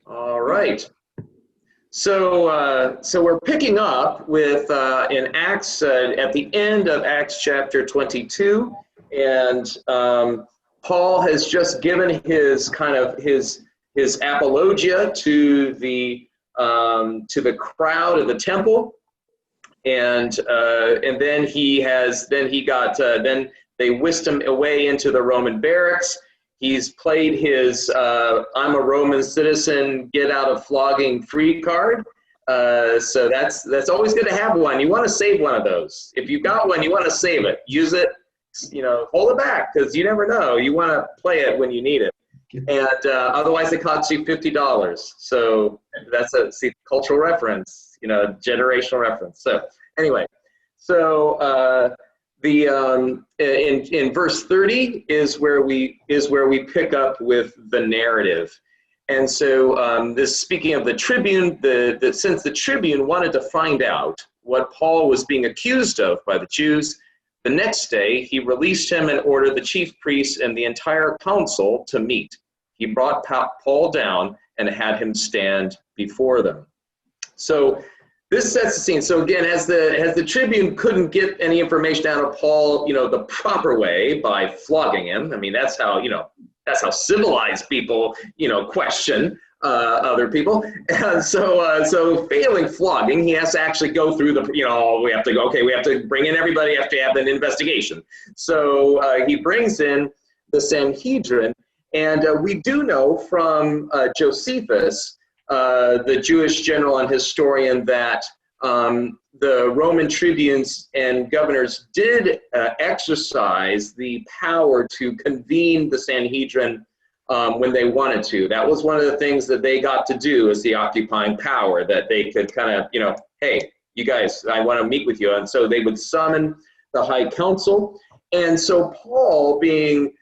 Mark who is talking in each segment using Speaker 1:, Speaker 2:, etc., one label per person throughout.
Speaker 1: All right. So we're picking up with in Acts at the end of Acts chapter 22, and Paul has just given his kind of his apologia to the crowd of the temple, and then then they whisked him away into the Roman barracks. He's played his I'm a Roman citizen, get out of flogging free card. So that's always good to have one. You want to save one of those. If you got one, you want to save it. Use it, hold it back, because you never know. You want to play it when you need it. And otherwise it costs you $50. So that's a cultural reference, generational reference. So anyway, in verse 30 is where we pick up with the narrative. And so this, speaking of the tribune, since the tribune wanted to find out what Paul was being accused of by the Jews, the next day he released him and ordered the chief priests and the entire council to meet. He brought Paul down and had him stand before them. So this sets the scene. So again, as the tribune couldn't get any information out of Paul, the proper way by flogging him. I mean, that's how civilized people, question other people. And so failing flogging, he has to actually go through we have to bring in everybody, have to have an investigation. So he brings in the Sanhedrin, and we do know from Josephus, the Jewish general and historian, that the Roman tribunes and governors did exercise the power to convene the Sanhedrin when they wanted to. That was one of the things that they got to do as the occupying power, that they could kind of, hey, you guys, I want to meet with you. And so they would summon the high council. And so Paul, being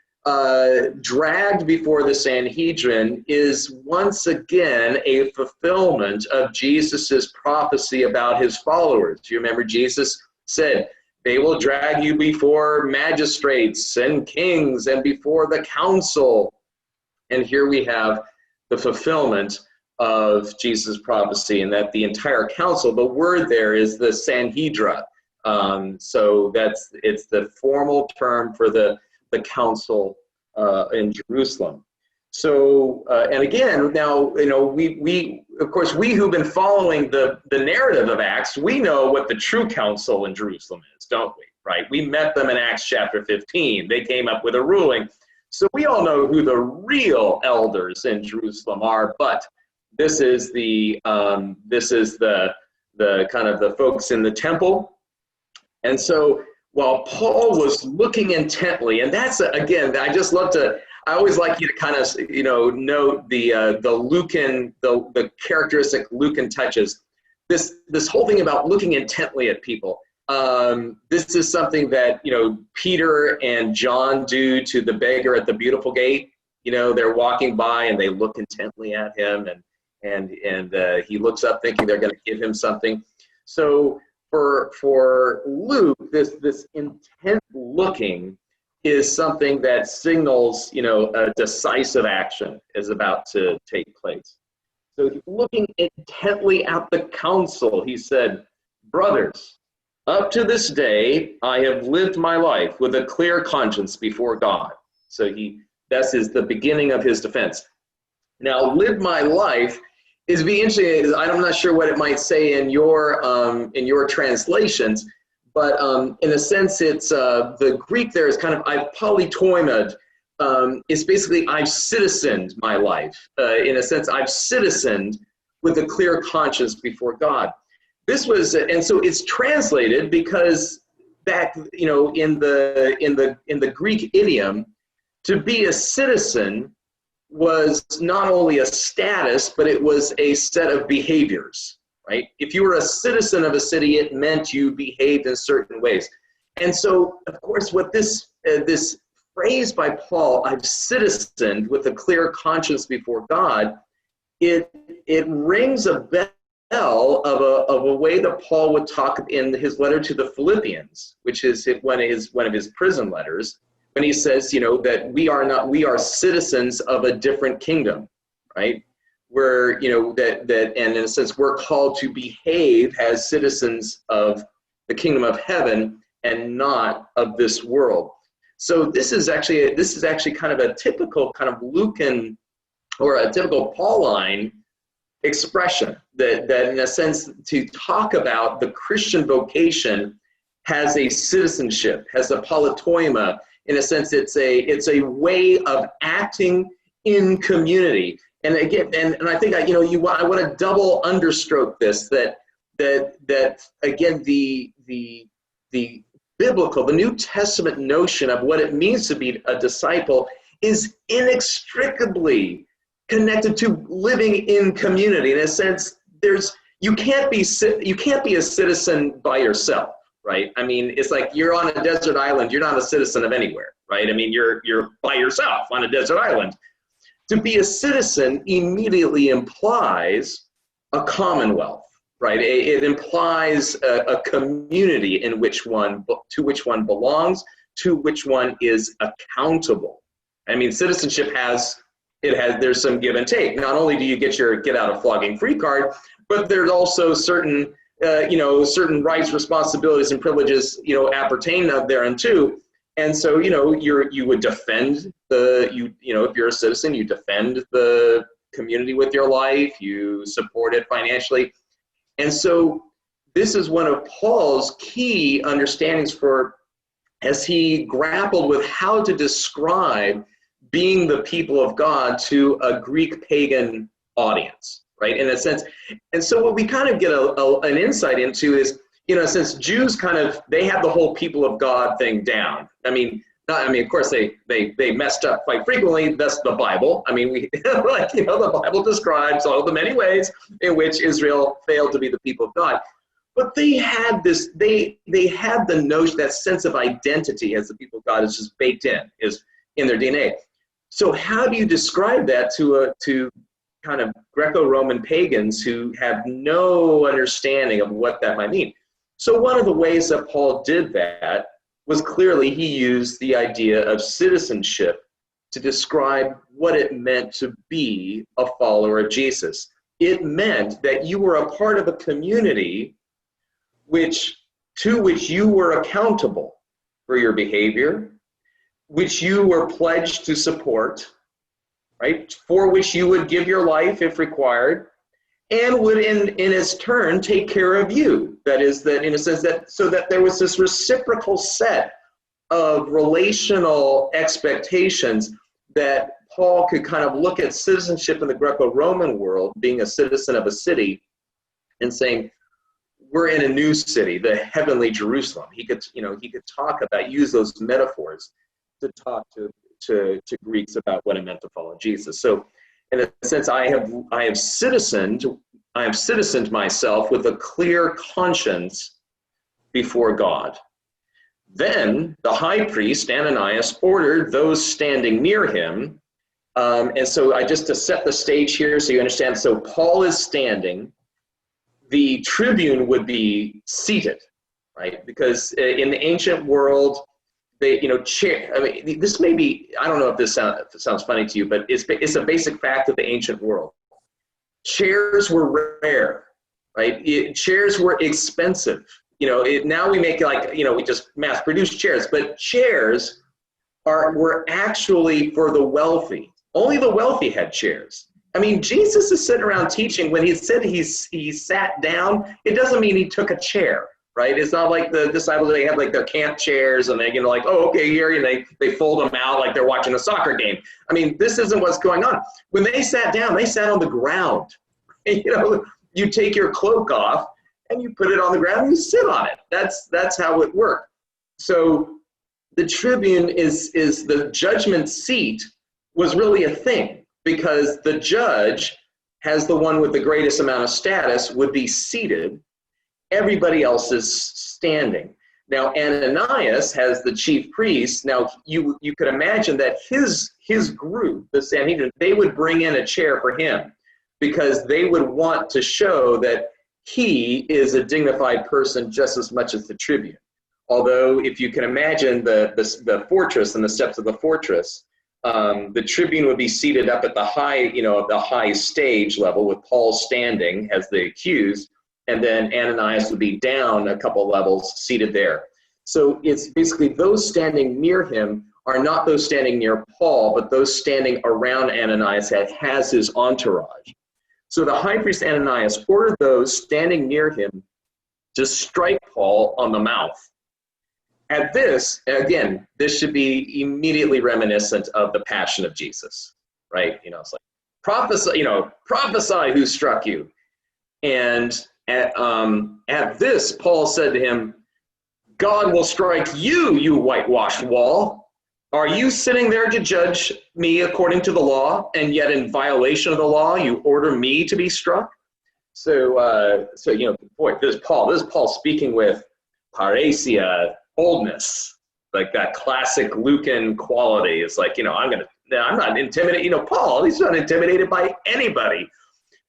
Speaker 1: dragged before the Sanhedrin, is once again a fulfillment of Jesus's prophecy about his followers. You remember Jesus said, they will drag you before magistrates and kings and before the council. And here we have the fulfillment of Jesus' prophecy, and that the entire council, the word there is the Sanhedra. So it's the formal term for the council in Jerusalem. So, and again, now, we of course, we who've been following the narrative of Acts, we know what the true council in Jerusalem is, don't we? Right? We met them in Acts chapter 15. They came up with a ruling. So we all know who the real elders in Jerusalem are, but this is the kind of the folks in the temple. And so while Paul was looking intently, and that's, again, I always like you to kind of, note the Lucan, the characteristic Lucan touches. This whole thing about looking intently at people. This is something that, Peter and John do to the beggar at the Beautiful Gate. They're walking by and they look intently at him, and he looks up thinking they're going to give him something. So for Luke, this intent looking is something that signals, a decisive action is about to take place. So looking intently at the council, he said, brothers, up to this day, I have lived my life with a clear conscience before God. So this is the beginning of his defense. Now, live my life is be interesting. I'm not sure what it might say in your translations, but in a sense, it's the Greek there is kind of I've polytoimad. It's basically I've citizened my life. In a sense, I've citizened with a clear conscience before God. This was, and so it's translated because back, in the Greek idiom, to be a citizen was not only a status, but it was a set of behaviors, right? If you were a citizen of a city, it meant you behaved in certain ways. And so, of course, what this phrase by Paul, I've citizened with a clear conscience before God, it rings a bell of a way that Paul would talk in his letter to the Philippians, which is one of his prison letters, when he says, that we are citizens of a different kingdom, right? where, and in a sense, we're called to behave as citizens of the kingdom of heaven and not of this world. So this is actually kind of a typical kind of Lucan or a typical Pauline expression that in a sense, to talk about the Christian vocation has a citizenship, has a politeuma. In a sense, it's a way of acting in community. And again, and I think I want to double understroke this, that again, the biblical, the New Testament notion of what it means to be a disciple is inextricably connected to living in community. In a sense, you can't be a citizen by yourself, right? I mean, it's like you're on a desert island, you're not a citizen of anywhere, right? I mean, you're by yourself on a desert island. To be a citizen immediately implies a commonwealth, right? It implies a community to which one belongs, to which one is accountable. I mean, citizenship there's some give and take. Not only do you get your get out of flogging free card, but there's also certain rights, responsibilities, and privileges, appertain thereunto. And so, you would defend if you're a citizen, you defend the community with your life, you support it financially. And so this is one of Paul's key understandings as he grappled with how to describe being the people of God to a Greek pagan audience, right? In a sense. And so what we kind of get an insight into is, since Jews they have the whole people of God thing down. Of course they messed up quite frequently. That's the Bible. I mean, the Bible describes all the many ways in which Israel failed to be the people of God. But they had they had the notion, that sense of identity as the people of God is just baked in, is in their DNA. So how do you describe that to kind of Greco-Roman pagans who have no understanding of what that might mean? So one of the ways that Paul did that was clearly he used the idea of citizenship to describe what it meant to be a follower of Jesus. It meant that you were a part of a community to which you were accountable for your behavior, which you were pledged to support, right? For which you would give your life if required, and would in its turn take care of you. That is, that in a sense, so that there was this reciprocal set of relational expectations that Paul could kind of look at citizenship in the Greco-Roman world, being a citizen of a city, and saying, we're in a new city, the heavenly Jerusalem. He could talk about, use those metaphors to talk to Greeks about what it meant to follow Jesus. So in a sense, I have citizened myself with a clear conscience before God. Then the high priest, Ananias, ordered those standing near him. And so just to set the stage here so you understand, so Paul is standing. The tribune would be seated, right? Because in the ancient world, this may be, I don't know if this sounds funny to you, but it's a basic fact of the ancient world. Chairs were rare, right? Chairs were expensive. Now we make we just mass produce chairs, but chairs were actually for the wealthy. Only the wealthy had chairs. I mean, Jesus is sitting around teaching. When he said he sat down, it doesn't mean he took a chair. Right? It's not like the disciples, they have like their camp chairs and they oh, okay, here, and they fold them out like they're watching a soccer game. I mean, this isn't what's going on. When they sat down, they sat on the ground. You take your cloak off and you put it on the ground and you sit on it. That's how it worked. So the tribune is the judgment seat was really a thing, because the judge has the one with the greatest amount of status would be seated. Everybody else is standing. Now, Ananias has the chief priest. Now, you could imagine that his group, the Sanhedrin, they would bring in a chair for him because they would want to show that he is a dignified person just as much as the tribune. Although, if you can imagine the fortress and the steps of the fortress, the tribune would be seated up at the high stage level with Paul standing as the accused, and then Ananias would be down a couple levels seated there. So it's basically those standing near him are not those standing near Paul, but those standing around Ananias that has his entourage. So the high priest Ananias ordered those standing near him to strike Paul on the mouth. At this, again, this should be immediately reminiscent of the passion of Jesus, right? It's like, prophesy who struck you. And at this, Paul said to him, God will strike you, you whitewashed wall. Are you sitting there to judge me according to the law, and yet in violation of the law, you order me to be struck? So boy, this is Paul speaking with parousia, boldness, like that classic Lucan quality. It's like, I'm not intimidated. Paul, he's not intimidated by anybody.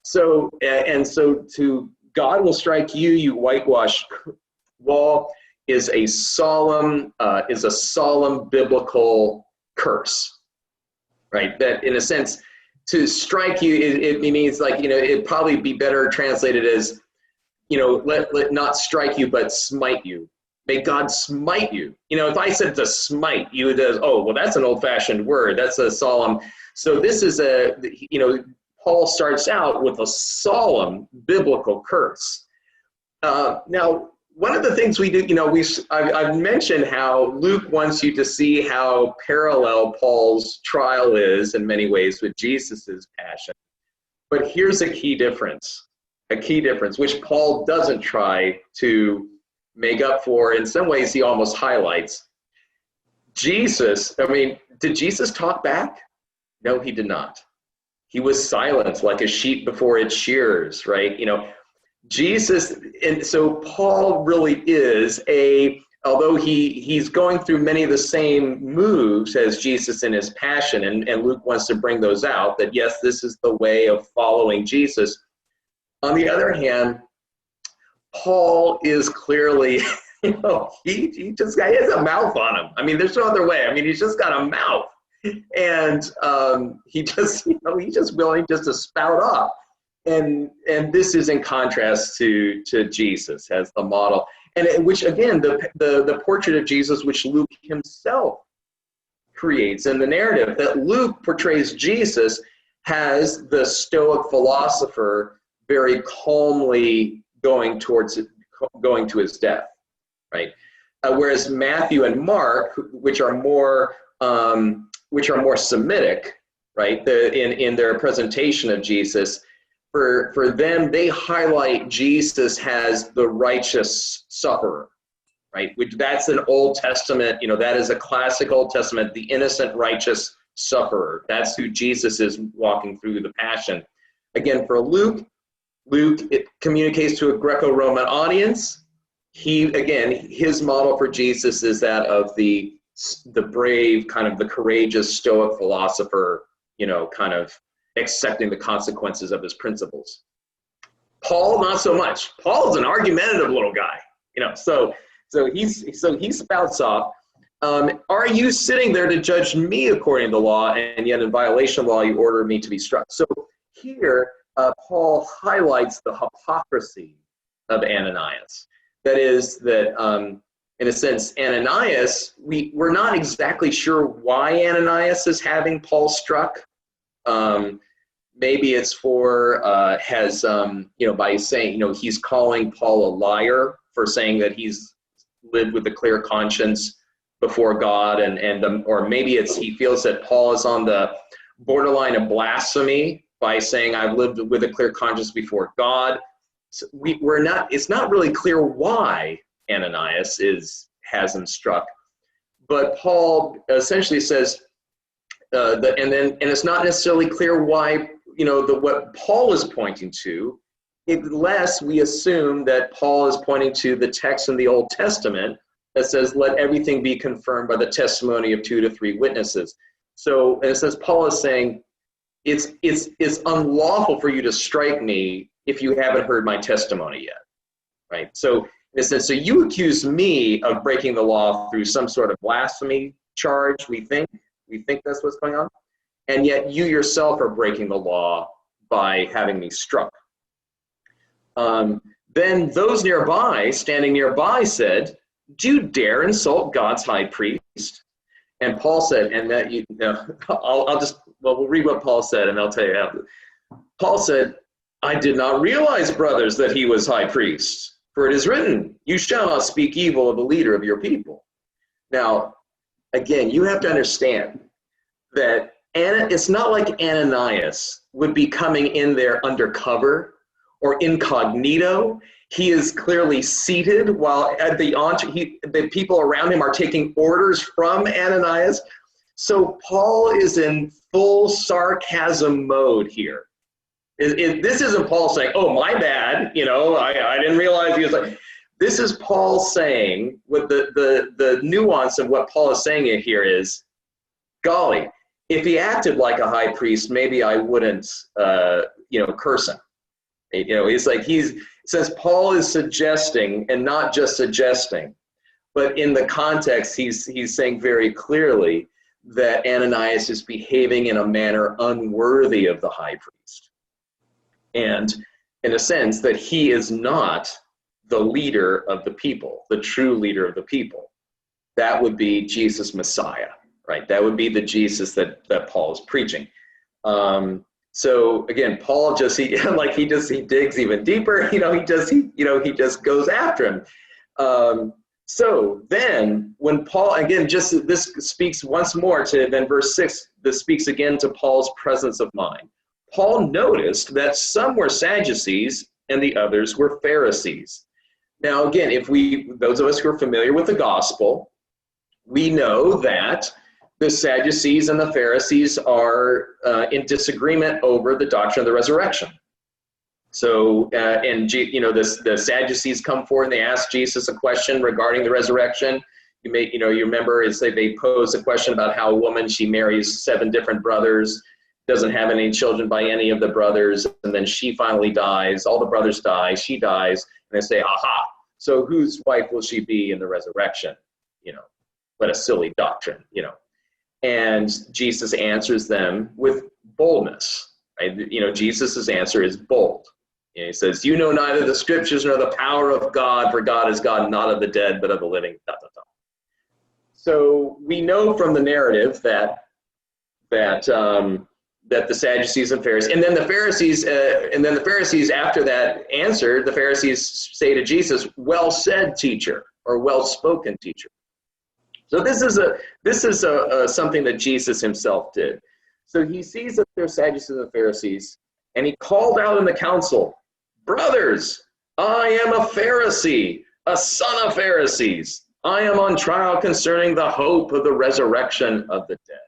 Speaker 1: So to God will strike you, you whitewashed wall, is a solemn biblical curse, right? That in a sense, to strike you, it means like, it'd probably be better translated as, let not strike you, but smite you. May God smite you. If I said to smite, you would, that's an old-fashioned word. That's a solemn. So this is Paul starts out with a solemn biblical curse. Now, one of the things we do, I've mentioned how Luke wants you to see how parallel Paul's trial is in many ways with Jesus's passion. But here's a key difference, which Paul doesn't try to make up for. In some ways, he almost highlights. Did Jesus talk back? No, he did not. He was silent like a sheep before its shearers, right? Jesus, and so Paul really is although he's going through many of the same moves as Jesus in his passion, and Luke wants to bring those out, that yes, this is the way of following Jesus. On the other hand, Paul is clearly, he has a mouth on him. There's no other way. He's just got a mouth. And he's just willing just to spout off. And this is in contrast to Jesus as the model, and which again the portrait of Jesus which Luke himself creates in the narrative, that Luke portrays Jesus as the Stoic philosopher very calmly going to his death, right? Whereas Matthew and Mark, which are more Semitic, right, in their presentation of Jesus. For them, they highlight Jesus as the righteous sufferer, right? That's an Old Testament, that is a classic Old Testament, the innocent righteous sufferer. That's who Jesus is walking through the passion. Again, for Luke, it communicates to a Greco-Roman audience. His model for Jesus is that of the brave, kind of the courageous Stoic philosopher, kind of accepting the consequences of his principles. Paul, not so much. Paul's an argumentative little guy, so he spouts off, are you sitting there to judge me according to the law, and yet in violation of the law you order me to be struck? So here, Paul highlights the hypocrisy of Ananias. That is that, in a sense, Ananias, we're not exactly sure why Ananias is having Paul struck. Maybe it's by saying, he's calling Paul a liar for saying that he's lived with a clear conscience before God, or maybe he feels that Paul is on the borderline of blasphemy by saying I've lived with a clear conscience before God. So it's not really clear why Ananias has him struck, but Paul essentially says and it's not necessarily clear why, what Paul is pointing to, unless we assume that Paul is pointing to the text in the Old Testament that says, let everything be confirmed by the testimony of 2 to 3 witnesses. So, and it says, Paul is saying, it's unlawful for you to strike me if you haven't heard my testimony yet, right? So, in a sense, so you accuse me of breaking the law through some sort of blasphemy charge, we think We think that's what's going on. And yet you yourself are breaking the law by having me struck. Then those standing nearby said, do you dare insult God's high priest? And Paul said, and that we'll read what Paul said and I'll tell you how. Paul said, I did not realize, brothers, that he was high priest. For it is written, you shall not speak evil of the leader of your people. Now, again, you have to understand that it's not like Ananias would be coming in there undercover or incognito. He is clearly seated while the people around him are taking orders from Ananias. So Paul is in full sarcasm mode here. This isn't Paul saying, oh, my bad, I didn't realize he was like, this is Paul saying, what the nuance of what Paul is saying here is, golly, if he acted like a high priest, maybe I wouldn't, curse him. It's like since Paul is suggesting, and not just suggesting, but in the context, he's saying very clearly that Ananias is behaving in a manner unworthy of the high priest. And in a sense that he is not the leader of the people, the true leader of the people. That would be Jesus Messiah, right? That would be the Jesus that Paul is preaching. So again, Paul he digs even deeper. He just goes after him. So then, when Paul this speaks once more to then verse 6. This speaks again to Paul's presence of mind. Paul noticed that some were Sadducees and the others were Pharisees. Now, again, those of us who are familiar with the gospel, we know that the Sadducees and the Pharisees are in disagreement over the doctrine of the resurrection. So, the Sadducees come forward and they ask Jesus a question regarding the resurrection. You remember they pose a question about how a woman, she marries 7 different brothers, doesn't have any children by any of the brothers, and then she finally dies. All the brothers die, she dies, and they say, aha, so whose wife will she be in the resurrection? What a silly doctrine, And Jesus answers them with boldness, right? Jesus's answer is bold. He says, you know neither the scriptures nor the power of God, for God is God not of the dead, but of the living. So we know from the narrative that the Sadducees and Pharisees, and then the Pharisees after that answer, the Pharisees say to Jesus, well said, teacher, or well spoken, teacher. So this is something that Jesus himself did. So he sees that they're Sadducees and Pharisees, and he called out in the council, brothers, I am a Pharisee, a son of Pharisees. I am on trial concerning the hope of the resurrection of the dead.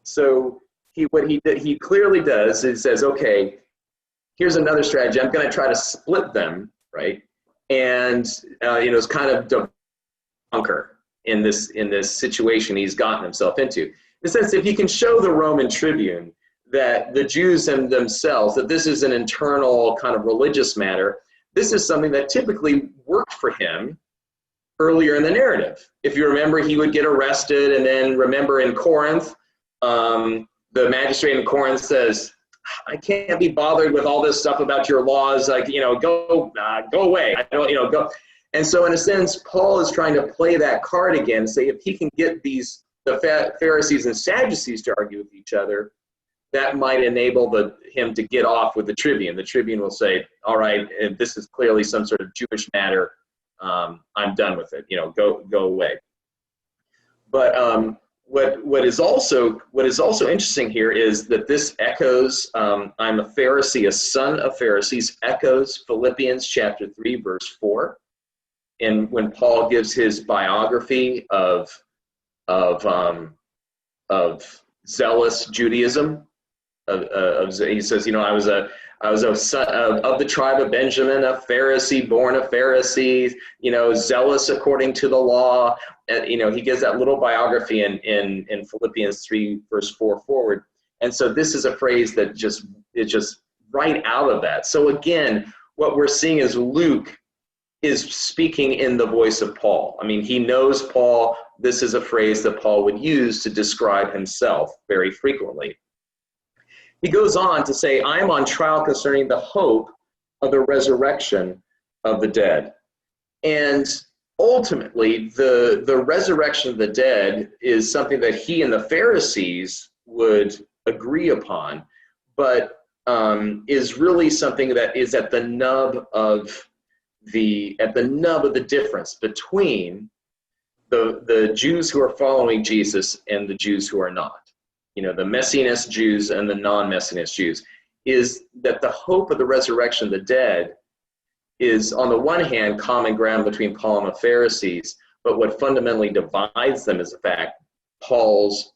Speaker 1: So what he clearly does is says, okay, here's another strategy. I'm going to try to split them, right? And it's kind of debunker in this situation he's gotten himself into. In the sense, if he can show the Roman tribune that the Jews themselves, that this is an internal kind of religious matter, this is something that typically worked for him earlier in the narrative. If you remember, he would get arrested, and then remember in Corinth, the magistrate in Corinth says, I can't be bothered with all this stuff about your laws. Like, go away. I don't, go. And so in a sense, Paul is trying to play that card again, say if he can get the Pharisees and Sadducees to argue with each other, that might enable him to get off with the tribune. The tribune will say, all right, this is clearly some sort of Jewish matter. I'm done with it. Go away. But what is also interesting here is that this echoes, I'm a Pharisee, a son of Pharisees, echoes Philippians chapter 3, verse 4. And when Paul gives his biography of zealous Judaism, he says, I was a son of the tribe of Benjamin, a Pharisee, born of Pharisees, zealous according to the law. And, he gives that little biography in Philippians 3, verse 4 forward. And so this is a phrase that is just right out of that. So again, what we're seeing is Luke is speaking in the voice of Paul. I mean, he knows Paul. This is a phrase that Paul would use to describe himself very frequently. He goes on to say, I am on trial concerning the hope of the resurrection of the dead. And ultimately, the resurrection of the dead is something that he and the Pharisees would agree upon, but is really something that is at the nub of the difference between the Jews who are following Jesus and the Jews who are not. You know, the Messianist Jews and the non-Messianist Jews, is that the hope of the resurrection of the dead is, on the one hand, common ground between Paul and the Pharisees, but what fundamentally divides them is the fact Paul's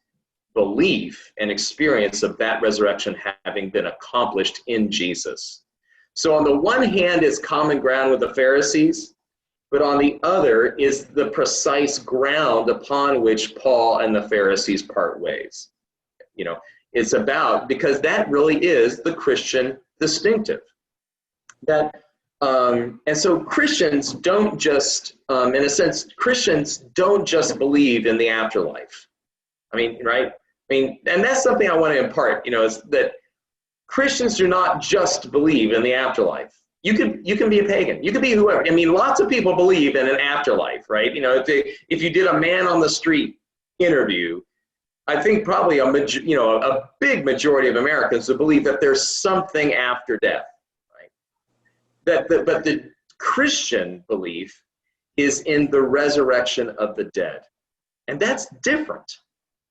Speaker 1: belief and experience of that resurrection having been accomplished in Jesus. So on the one hand is common ground with the Pharisees, but on the other is the precise ground upon which Paul and the Pharisees part ways. You know, it's about, because that really is the Christian distinctive. That and so Christians don't just, in a sense, Christians don't just believe in the afterlife. I mean, right? I mean, and that's something I want to impart, you know, is that Christians do not just believe in the afterlife. You can be a pagan. You can be whoever. I mean, lots of people believe in an afterlife, right? You know, if you did a man on the street interview, I think probably a big majority of Americans would believe that there's something after death, right? But the Christian belief is in the resurrection of the dead, and that's different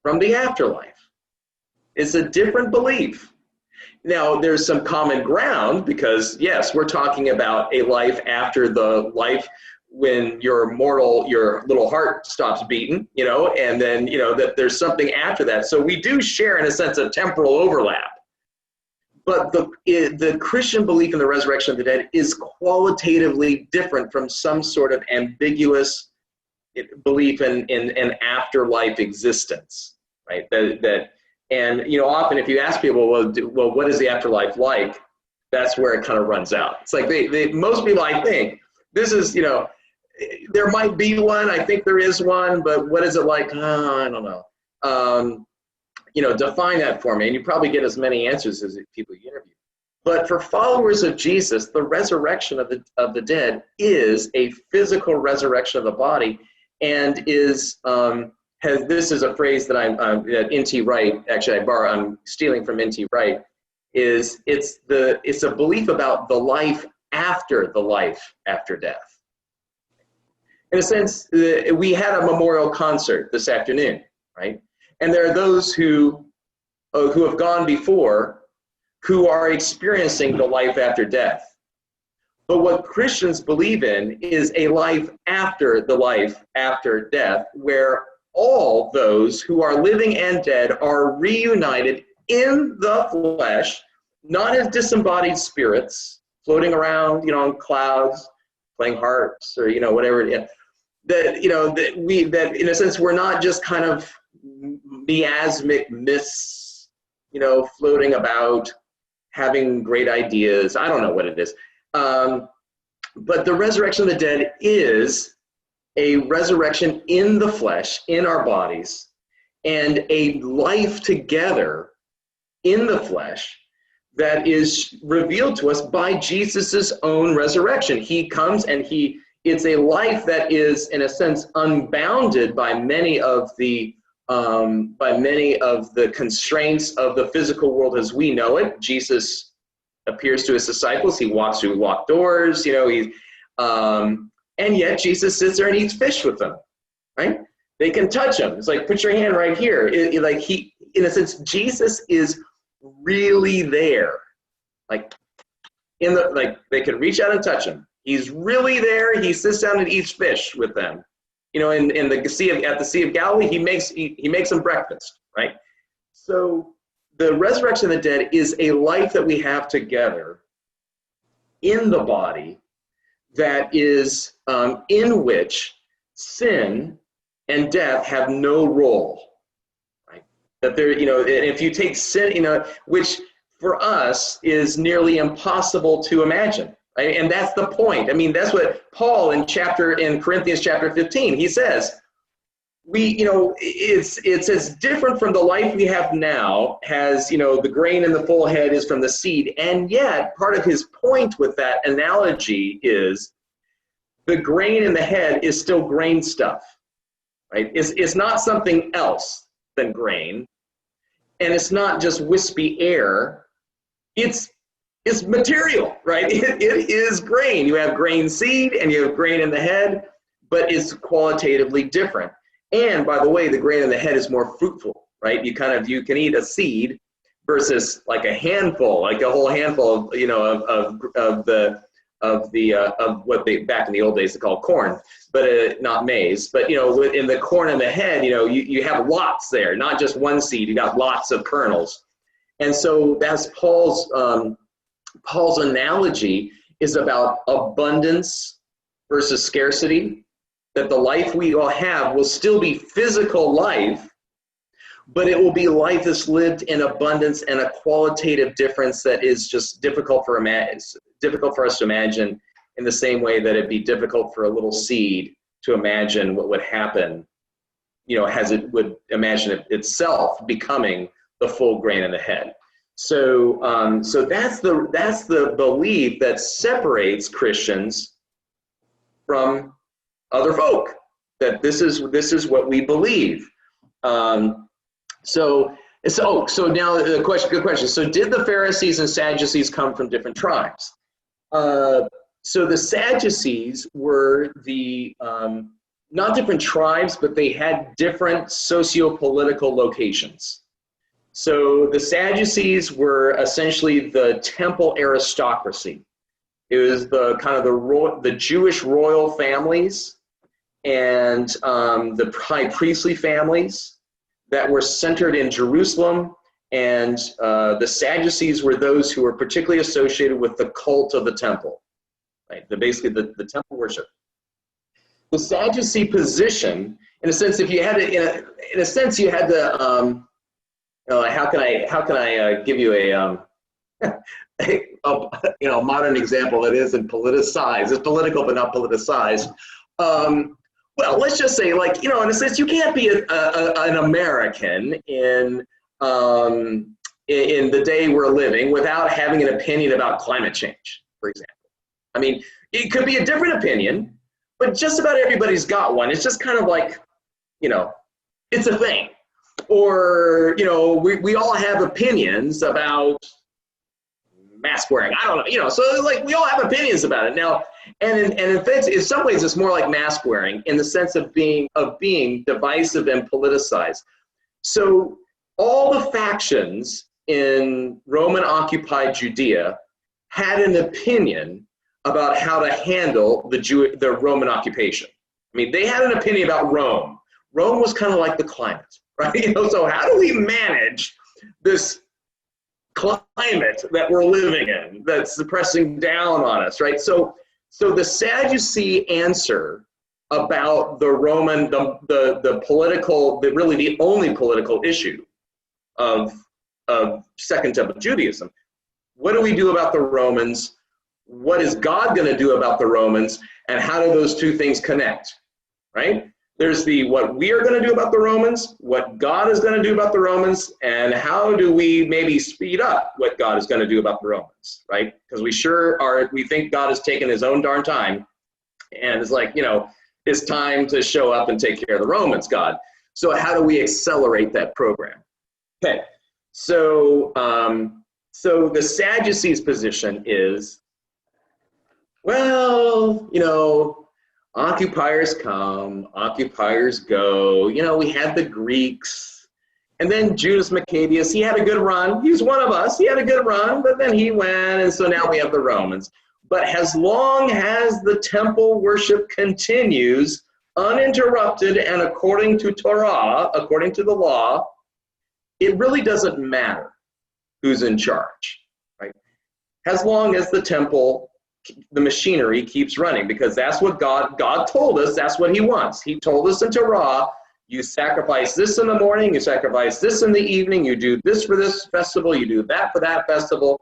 Speaker 1: from the afterlife. It's a different belief. Now, there's some common ground because, yes, we're talking about a life after the life when your little heart stops beating, you know, and then, you know, that there's something after that. So we do share, in a sense, a temporal overlap. But the Christian belief in the resurrection of the dead is qualitatively different from some sort of ambiguous belief in an afterlife existence, right? And, you know, often if you ask people, well, what is the afterlife like? That's where it kind of runs out. It's like most people, I think, this is, you know, there might be one. I think there is one, but what is it like? Oh, I don't know. You know, define that for me, and you probably get as many answers as people you interview. But for followers of Jesus, the resurrection of the dead is a physical resurrection of the body, and is this is a phrase that that N.T. Wright, actually I'm stealing from N.T. Wright, it's a belief about the life after death. In a sense, we had a memorial concert this afternoon, right? And there are those who have gone before who are experiencing the life after death. But what Christians believe in is a life after the life after death, where all those who are living and dead are reunited in the flesh, not as disembodied spirits floating around, you know, on clouds, playing harps or, you know, whatever it is. That, you know, that in a sense, we're not just kind of miasmic myths, you know, floating about, having great ideas. I don't know what it is. But the resurrection of the dead is a resurrection in the flesh, in our bodies, and a life together in the flesh that is revealed to us by Jesus's own resurrection. He comes and it's a life that is, in a sense, unbounded by many of the constraints of the physical world as we know it. Jesus appears to his disciples. He walks through locked doors, you know, and yet Jesus sits there and eats fish with them, right? They can touch him. It's like, put your hand right here. In a sense, Jesus is really there. Like they can reach out and touch him. He's really there. He sits down and eats fish with them. You know, at the Sea of Galilee, he makes them breakfast, right? So the resurrection of the dead is a life that we have together in the body that is in which sin and death have no role, right? That there, you know, if you take sin, you know, which for us is nearly impossible to imagine. right? And that's the point. I mean, that's what Paul in Corinthians chapter 15, he says, it's as different from the life we have now as, the grain in the full head is from the seed. And yet part of his point with that analogy is the grain in the head is still grain stuff, right? It's not something else than grain. And it's not just wispy air. It's material, right? It is grain. You have grain seed and you have grain in the head, but it's qualitatively different. And by the way, the grain in the head is more fruitful, right? You can eat a seed versus like a handful, like a whole handful of what they back in the old days they called corn, but not maize. But in the corn in the head, you have lots there, not just one seed. You got lots of kernels, and so that's Paul's analogy is about abundance versus scarcity. That the life we all have will still be physical life, but it will be life that's lived in abundance and a qualitative difference that is just difficult for us to imagine, in the same way that it'd be difficult for a little seed to imagine what would happen, as it would imagine itself becoming the full grain in the head. So that's the belief that separates Christians from other folk, that this is what we believe. So now the question, good question. So did the Pharisees and Sadducees come from different tribes? So the Sadducees were not different tribes, but they had different socio-political locations. So the Sadducees were essentially the temple aristocracy. It was the Jewish royal families and the high priestly families that were centered in Jerusalem. And the Sadducees were those who were particularly associated with the cult of the temple, right? Basically the temple worship. The Sadducee position, in a sense, if you had to, in a sense, you had to, how can I give you a modern example that isn't politicized? It's political, but not politicized. Well, let's just say, in a sense, you can't be an American in the day we're living without having an opinion about climate change, for example. I mean, it could be a different opinion, but just about everybody's got one. It's just kind of like, it's a thing. Or, we all have opinions about mask wearing. I don't know, so we all have opinions about it now. And in fact, in some ways, it's more like mask wearing in the sense of being divisive and politicized. So all the factions in Roman-occupied Judea had an opinion about how to handle the Roman occupation. I mean, they had an opinion about Rome. Rome was kind of like the climate, right? So how do we manage this climate that we're living in that's pressing down on us, right? So the Sadducee answer about the Roman, the political, really the only political issue of Second Temple Judaism. What do we do about the Romans? What is God going to do about the Romans? And how do those two things connect, right? There's what we are going to do about the Romans, what God is going to do about the Romans, and how do we maybe speed up what God is going to do about the Romans, right? Because we think God has taken his own darn time, and it's it's time to show up and take care of the Romans, God. So how do we accelerate that program? Okay, so the Sadducees' position is, well, occupiers come, occupiers go. We had the Greeks, and then Judas Maccabeus, he had a good run. He was one of us. He had a good run, but then he went, and so now we have the Romans. But as long as the temple worship continues uninterrupted and according to Torah, according to the law, it really doesn't matter who's in charge, right? As long as the temple, the machinery keeps running, because that's what God told us. That's what he wants. He told us in Torah, you sacrifice this in the morning, you sacrifice this in the evening, you do this for this festival, you do that for that festival.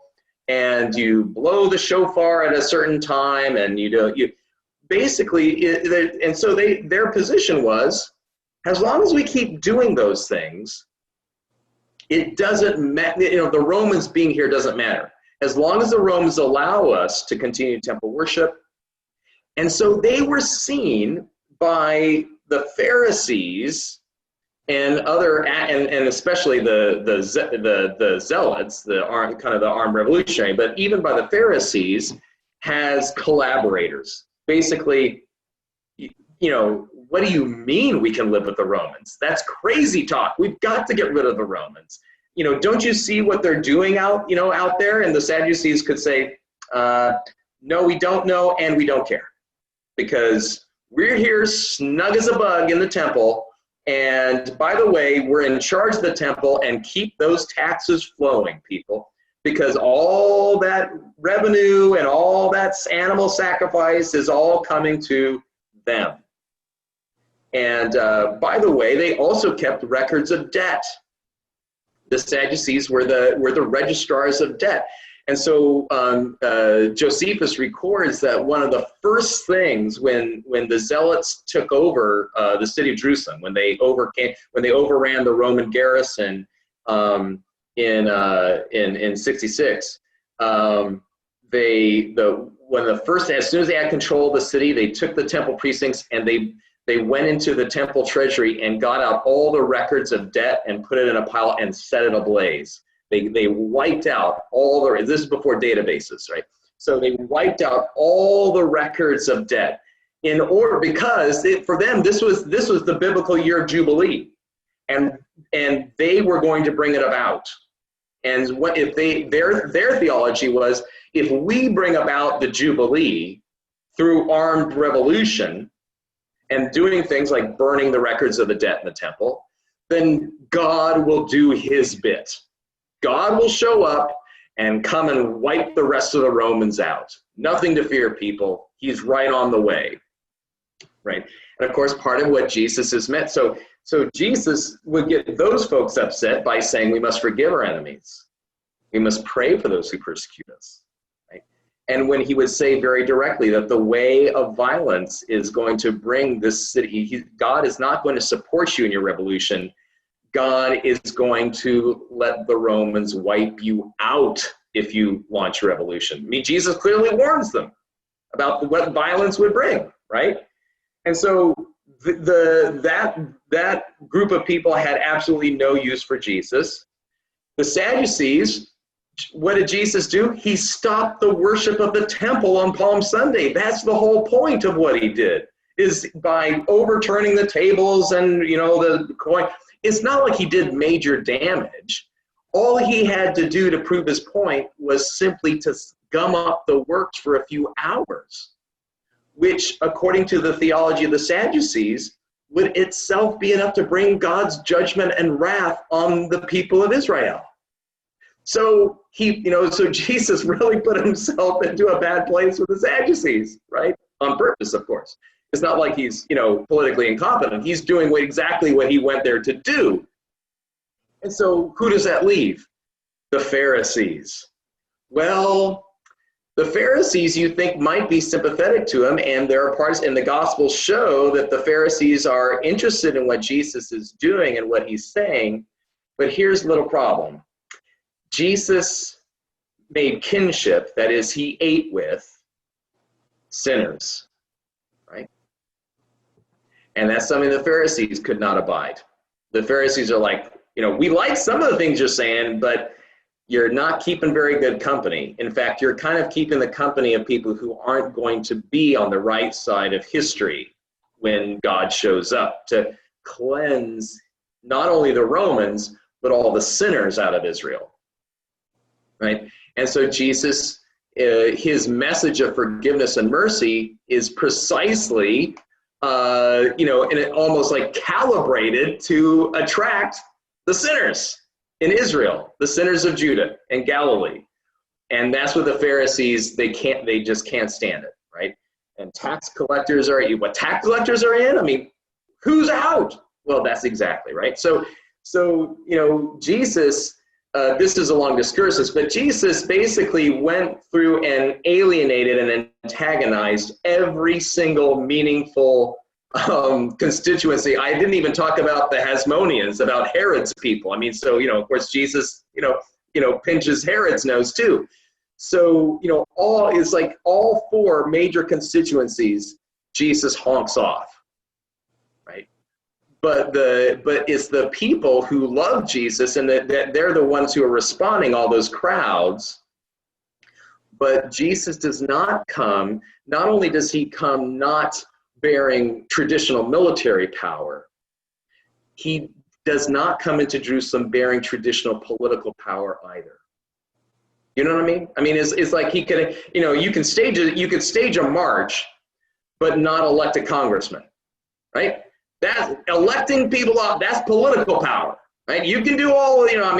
Speaker 1: and you blow the shofar at a certain time, and you basically, and so their position was, as long as we keep doing those things, it doesn't matter. The Romans being here doesn't matter, as long as the Romans allow us to continue temple worship. And so they were seen by the Pharisees and other, and especially the zealots, the armed revolutionary, but even by the Pharisees, as collaborators. Basically, what do you mean we can live with the Romans? That's crazy talk. We've got to get rid of the Romans. Don't you see what they're doing out there? And the Sadducees could say, no, we don't know, and we don't care, because we're here snug as a bug in the temple. And by the way, we're in charge of the temple, and keep those taxes flowing, people, because all that revenue and all that animal sacrifice is all coming to them. And by the way, they also kept records of debt. The Sadducees were the registrars of debt. And so Josephus records that one of the first things when the Zealots took over the city of Jerusalem, when they overran the Roman garrison in 66, as soon as they had control of the city, they took the temple precincts and they went into the temple treasury and got out all the records of debt and put it in a pile and set it ablaze. They wiped out this is before databases, right? So they wiped out all the records of debt in order, because for them, this was the biblical year of Jubilee, and they were going to bring it about. And their theology was, if we bring about the Jubilee through armed revolution and doing things like burning the records of the debt in the temple, then God will do his bit. God will show up and come and wipe the rest of the Romans out. Nothing to fear, people. He's right on the way, right? And of course, part of what Jesus has meant. So Jesus would get those folks upset by saying we must forgive our enemies. We must pray for those who persecute us, right? And when he would say very directly that the way of violence is going to bring this city, God is not going to support you in your revolution. God is going to let the Romans wipe you out if you launch a revolution. I mean, Jesus clearly warns them about what violence would bring, right? And so that group of people had absolutely no use for Jesus. The Sadducees, what did Jesus do? He stopped the worship of the temple on Palm Sunday. That's the whole point of what he did, is by overturning the tables and, the coin. It's not like he did major damage. All he had to do to prove his point was simply to gum up the works for a few hours, which, according to the theology of the Sadducees, would itself be enough to bring God's judgment and wrath on the people of Israel. So so Jesus really put himself into a bad place with the Sadducees, right? On purpose, of course. It's not like he's, politically incompetent. He's doing exactly what he went there to do. And so who does that leave? The Pharisees. Well, the Pharisees, you think, might be sympathetic to him, and there are parts in the Gospels show that the Pharisees are interested in what Jesus is doing and what he's saying. But here's the little problem. Jesus made kinship, that is, he ate with sinners. And that's something the Pharisees could not abide. The Pharisees are like, we like some of the things you're saying, but you're not keeping very good company. In fact, you're kind of keeping the company of people who aren't going to be on the right side of history when God shows up to cleanse not only the Romans, but all the sinners out of Israel, right? And so Jesus, his message of forgiveness and mercy is precisely and it almost like calibrated to attract the sinners in Israel, the sinners of Judah and Galilee. And that's what the Pharisees, they just can't stand it, right? And tax collectors are in. I mean, who's out? Well, that's exactly right. So Jesus this is a long discursus, but Jesus basically went through and alienated and antagonized every single meaningful constituency. I didn't even talk about the Hasmoneans, about Herod's people. I mean, so, of course, Jesus, pinches Herod's nose too. So, all four major constituencies, Jesus honks off, right? But it's the people who love Jesus, and that they're the ones who are responding, all those crowds. But Jesus does not come, not only does he come not bearing traditional military power, he does not come into Jerusalem bearing traditional political power either. You know what I mean? I mean, it's like he could, you could stage a march, but not elect a congressman, right? That's electing people up. That's political power, right? You can do all, I'm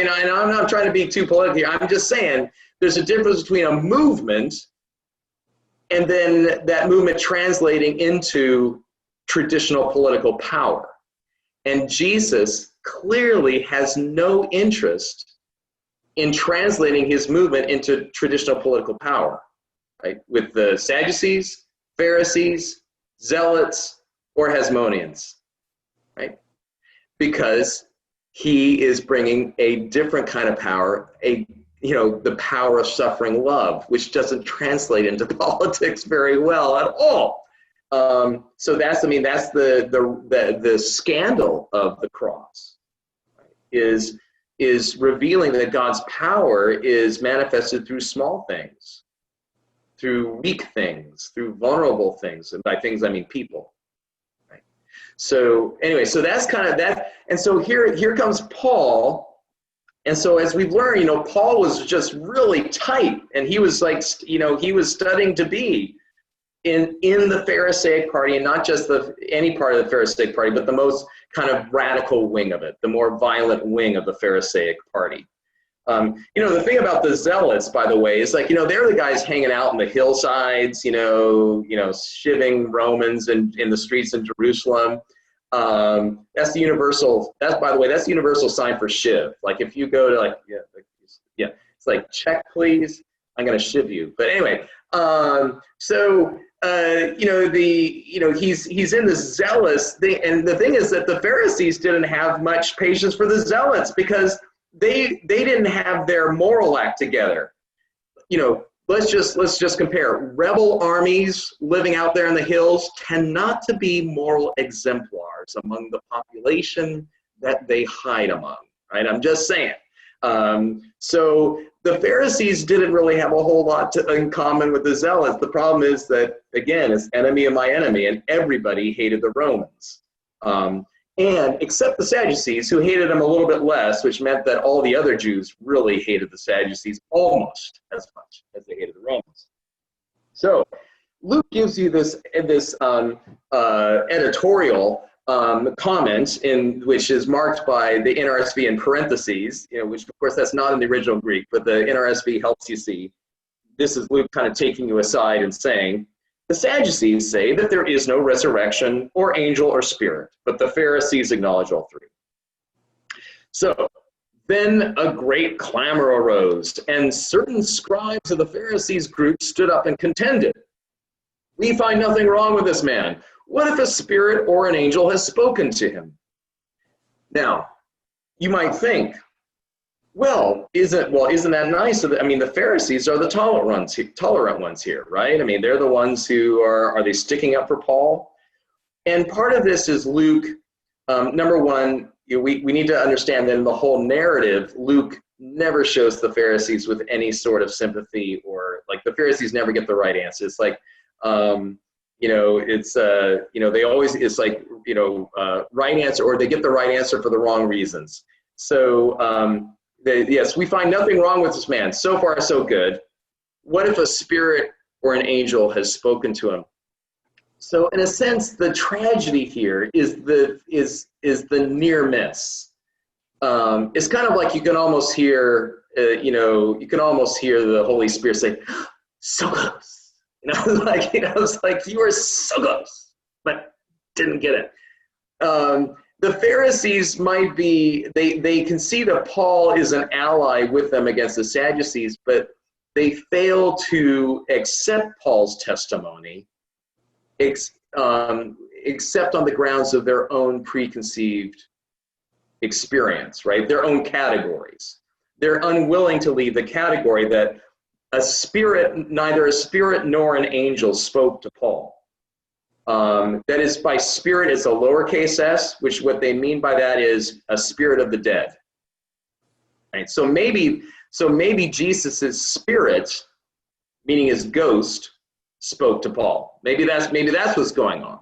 Speaker 1: not trying to be too political here. I'm just saying there's a difference between a movement and then that movement translating into traditional political power. And Jesus clearly has no interest in translating his movement into traditional political power, right? With the Sadducees, Pharisees, Zealots, or Hasmoneans, right? Because he is bringing a different kind of power, the power of suffering love, which doesn't translate into politics very well at all. So that's the scandal of the cross, right? is revealing that God's power is manifested through small things, through weak things, through vulnerable things, and by things I mean people. Right? So anyway, so that's kind of that, and so here comes Paul. And so as we've learned, Paul was just really tight, and he was like, he was studying to be in the Pharisaic party, and not just any part of the Pharisaic party, but the most kind of radical wing of it, the more violent wing of the Pharisaic party. The thing about the Zealots, by the way, is they're the guys hanging out in the hillsides, shivving Romans in the streets in Jerusalem. That's the universal sign for shiv. Like if you go to it's like, check please, I'm going to shiv you. But anyway, he's in the zealous thing. And the thing is that the Pharisees didn't have much patience for the Zealots because they didn't have their moral act together. Let's just compare. Rebel armies living out there in the hills tend not to be moral exemplars among the population that they hide among, right? I'm just saying. So the Pharisees didn't really have a whole lot in common with the Zealots. The problem is that, again, it's enemy of my enemy, and everybody hated the Romans. And except the Sadducees, who hated them a little bit less, which meant that all the other Jews really hated the Sadducees almost as much as they hated the Romans. So Luke gives you this editorial comment, which is marked by the NRSV in parentheses, which of course that's not in the original Greek, but the NRSV helps you see. This is Luke kind of taking you aside and saying, the Sadducees say that there is no resurrection or angel or spirit, but the Pharisees acknowledge all three. So then a great clamor arose, and certain scribes of the Pharisees group stood up and contended. We find nothing wrong with this man. What if a spirit or an angel has spoken to him? Now, you might think, isn't that nice? I mean, the Pharisees are the tolerant ones here, right? I mean, they're the ones who are they sticking up for Paul? And part of this is Luke. Number one, we need to understand that in the whole narrative, Luke never shows the Pharisees with any sort of sympathy, or like the Pharisees never get the right answer. It's like, they always, it's like, right answer, or they get the right answer for the wrong reasons. So, yes, we find nothing wrong with this man. So far, so good. What if a spirit or an angel has spoken to him? So in a sense, the tragedy here is the near miss. It's kind of like you can almost hear, the Holy Spirit say, so close. It's like you were so close, but didn't get it. the Pharisees might be, they can see that Paul is an ally with them against the Sadducees, but they fail to accept Paul's testimony, except on the grounds of their own preconceived experience, right? Their own categories. They're unwilling to leave the category that neither a spirit nor an angel spoke to Paul. That is, by spirit, it's a lowercase s, which what they mean by that is a spirit of the dead. Right? So maybe Jesus's spirit, meaning his ghost, spoke to Paul. Maybe that's what's going on.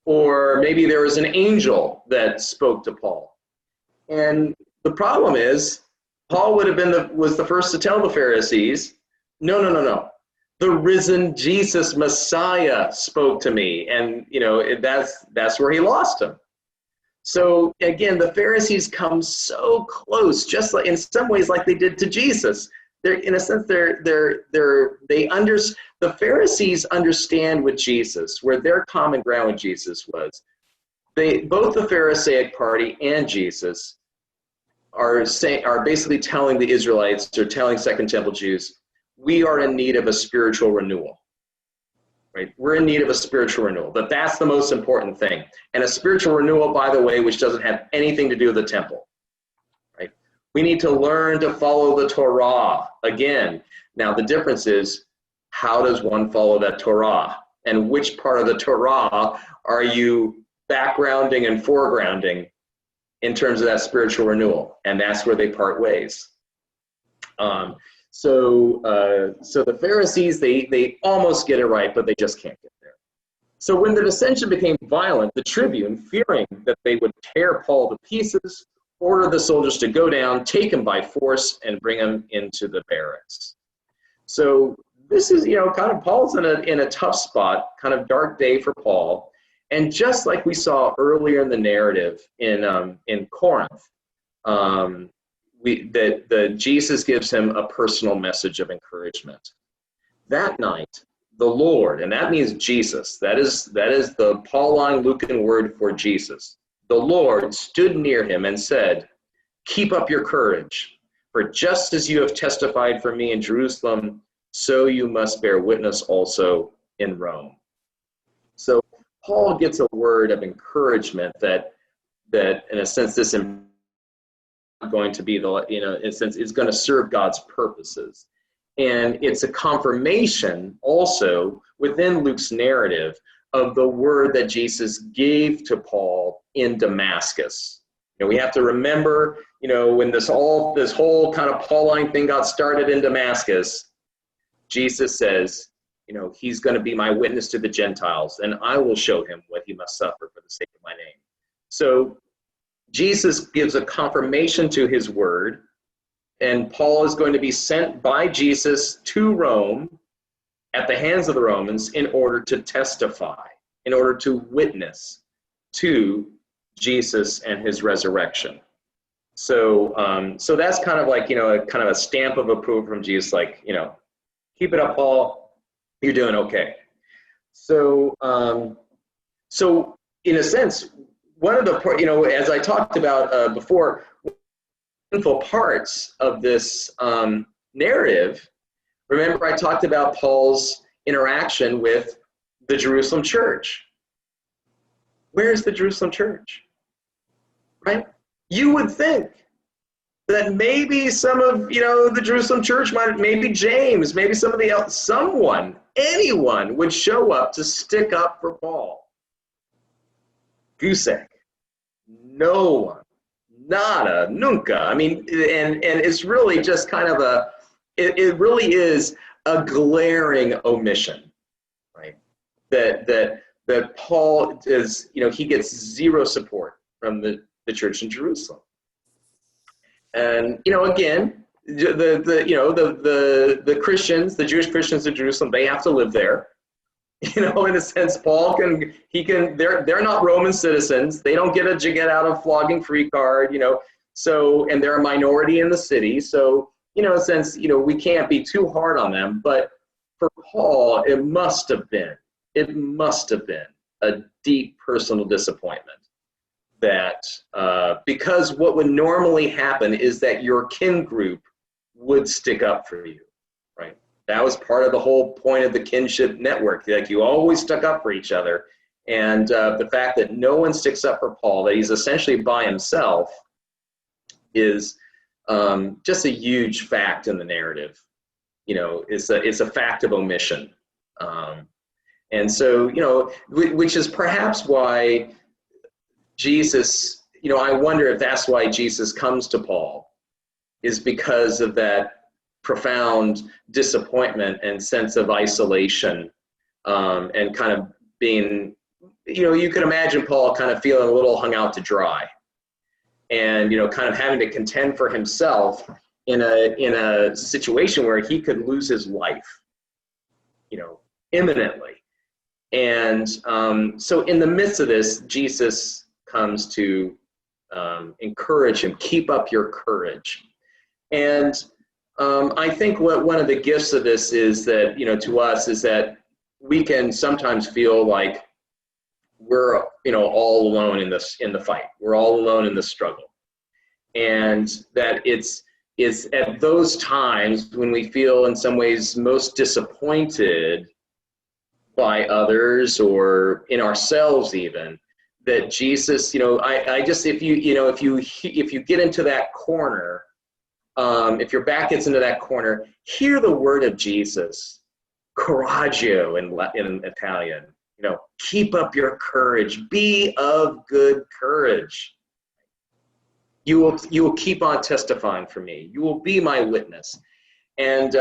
Speaker 1: Or maybe there was an angel that spoke to Paul. And the problem is, Paul was the first to tell the Pharisees, no. The risen Jesus Messiah spoke to me, and that's where he lost him. So again, the Pharisees come so close, just like in some ways, like they did to Jesus. They're in a sense, the Pharisees understand with Jesus where their common ground with Jesus was. Both the Pharisaic party and Jesus are basically telling the Israelites, or telling Second Temple Jews, we are in need of a spiritual renewal, right? We're in need of a spiritual renewal. That's the most important thing. And a spiritual renewal, by the way, which doesn't have anything to do with the temple, right? We need to learn to follow the Torah again. Now, the difference is, how does one follow that Torah? And which part of the Torah are you backgrounding and foregrounding in terms of that spiritual renewal? And that's where they part ways. So the Pharisees, they almost get it right, but they just can't get there. So when the dissension became violent, the tribune, fearing that they would tear Paul to pieces, ordered the soldiers to go down, take him by force, and bring him into the barracks. So this is, kind of Paul's in a tough spot, kind of dark day for Paul. And just like we saw earlier in the narrative in Corinth, Jesus gives him a personal message of encouragement. That night, the Lord, and that means Jesus, that is the Pauline Lucan word for Jesus. The Lord stood near him and said, "Keep up your courage, for just as you have testified for me in Jerusalem, so you must bear witness also in Rome." So Paul gets a word of encouragement that in a sense this going to be in a sense is going to serve God's purposes. And it's a confirmation also within Luke's narrative of the word that Jesus gave to Paul in Damascus. We have to remember, when this whole kind of Pauline thing got started in Damascus, Jesus says, he's going to be my witness to the Gentiles, and I will show him what he must suffer for the sake of my name. So Jesus gives a confirmation to his word, and Paul is going to be sent by Jesus to Rome at the hands of the Romans in order to testify, in order to witness to Jesus and his resurrection. So that's kind of like, kind of a stamp of approval from Jesus, like, keep it up, Paul, you're doing okay. So in a sense, one of the, as I talked about before, meaningful parts of this narrative, remember I talked about Paul's interaction with the Jerusalem church. Where's the Jerusalem church? Right? You would think that maybe some of, the Jerusalem church maybe James, maybe somebody else, anyone would show up to stick up for Paul. Goose egg. No one. Nada. Nunca. I mean, and it's really just kind of it really is a glaring omission, right? That Paul is, he gets zero support from the church in Jerusalem. And, again, the Christians, the Jewish Christians in Jerusalem, they have to live there. In a sense, Paul they're not Roman citizens. They don't get a get out of flogging free card, so, and they're a minority in the city. So, in a sense, we can't be too hard on them. But for Paul, it must have been a deep personal disappointment that because what would normally happen is that your kin group would stick up for you, right? That was part of the whole point of the kinship network. Like, you always stuck up for each other. And the fact that no one sticks up for Paul, that he's essentially by himself, is just a huge fact in the narrative. You know, it's a fact of omission. And so, you know, which is perhaps why Jesus, you know, I wonder if that's why Jesus comes to Paul, is because of that profound disappointment and sense of isolation, and kind of being, you know, you could imagine Paul kind of feeling a little hung out to dry, and, you know, kind of having to contend for himself in a situation where he could lose his life, you know, imminently. And so in the midst of this, Jesus comes to encourage him, keep up your courage. And I think one of the gifts of this is that, you know, to us, is that we can sometimes feel like we're, you know, all alone in the fight. We're all alone in the struggle. And that it's at those times when we feel in some ways most disappointed by others or in ourselves even, that Jesus, you know, I just, if you get into that corner, if your back gets into that corner, hear the word of Jesus, coraggio in Italian, you know, keep up your courage, be of good courage. You will keep on testifying for me. You will be my witness. And,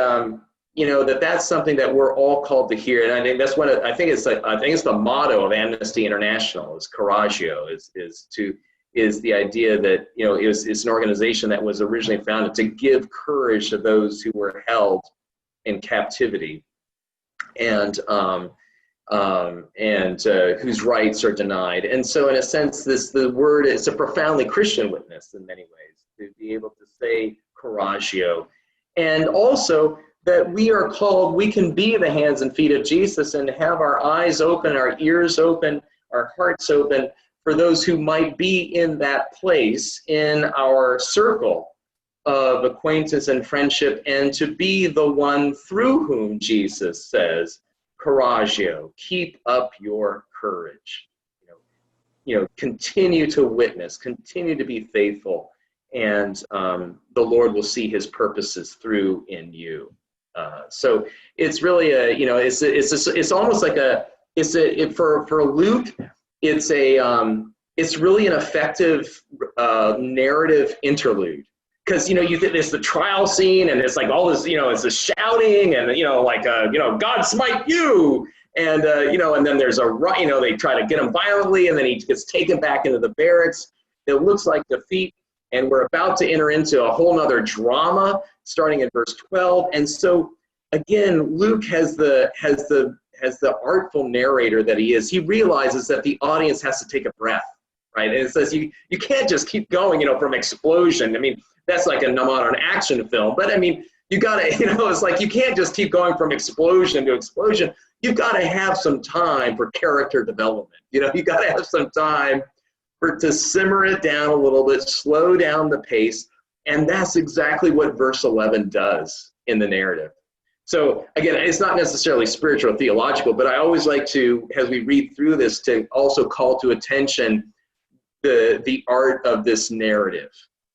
Speaker 1: you know, that's something that we're all called to hear. And I think that's I think it's the motto of Amnesty International, is coraggio, is the idea that, you know, it's an organization that was originally founded to give courage to those who were held in captivity and whose rights are denied. And so in a sense, the word is a profoundly Christian witness in many ways, to be able to say coraggio. And also that we are called, we can be the hands and feet of Jesus and have our eyes open, our ears open, our hearts open for those who might be in that place in our circle of acquaintance and friendship, and to be the one through whom Jesus says, coraggio, keep up your courage. You know, continue to witness, continue to be faithful, and the Lord will see his purposes through in you. So it's really it's almost like for Luke, it's really an effective narrative interlude. Because, you know, it's the trial scene, and it's like all this, you know, it's the shouting, and, you know, like, you know, God smite you, and, you know, and then there's you know, they try to get him violently, and then he gets taken back into the barracks. It looks like defeat, and we're about to enter into a whole nother drama, starting in verse 12. And so, again, Luke has the artful narrator that he is. He realizes that the audience has to take a breath, right? And it says you can't just keep going, you know, from explosion. I mean, that's like a modern action film. But I mean, you gotta, you know, it's like you can't just keep going from explosion to explosion. You've got to have some time for character development. You know, you got to have some time to simmer it down a little bit, slow down the pace. And that's exactly what verse 11 does in the narrative. So again, it's not necessarily spiritual or theological, but I always like to, as we read through this, to also call to attention the art of this narrative,